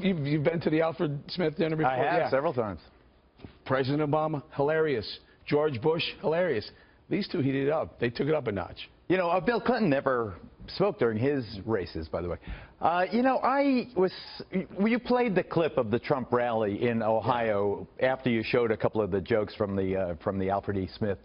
you've been to the Alfred Smith dinner before? I have, several times. President Obama, hilarious. George Bush, hilarious. These two heated it up. They took it up a notch. You know, Bill Clinton never spoke during his races, by the way. You know, you played the clip of the Trump rally in Ohio after you showed a couple of the jokes from the Alfred E. Smith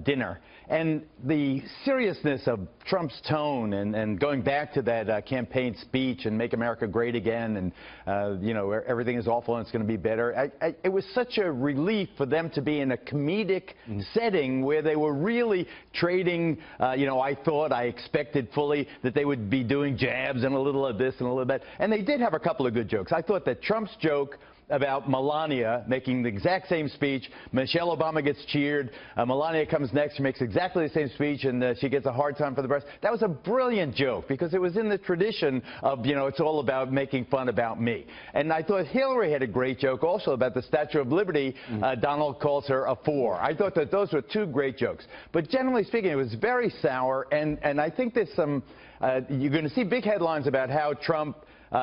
dinner. And the seriousness of Trump's tone and going back to that campaign speech and Make America Great Again and, you know, everything is awful and it's going to be better. It was such a relief for them to be in a comedic setting where they were really trading, you know, I expected fully that they would be doing jabs and a little of this and a little of that. And they did have a couple of good jokes. I thought that Trump's joke about Melania making the exact same speech. Michelle Obama gets cheered. Melania comes next. She makes exactly the same speech, and she gets a hard time for the press. That was a brilliant joke because it was in the tradition of, you know, it's all about making fun about me. And I thought Hillary had a great joke also about the Statue of Liberty. Donald calls her a 4. I thought that those were two great jokes. But generally speaking, it was very sour, and I think there's some, you're going to see big headlines about how Trump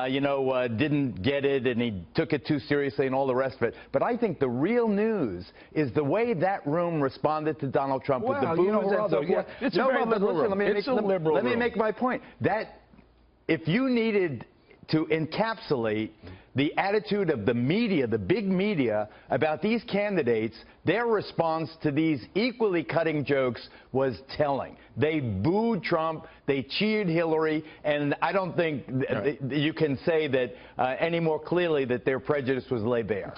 you know, didn't get it and he took it too seriously and all the rest of it. But I think the real news is the way that room responded to Donald Trump with the boos and so forth. It's a very liberal room. Let me make my point. That if you needed to encapsulate the attitude of the media, the big media, about these candidates, their response to these equally cutting jokes was telling. They booed Trump, they cheered Hillary, and I don't think you can say that any more clearly that their prejudice was laid bare.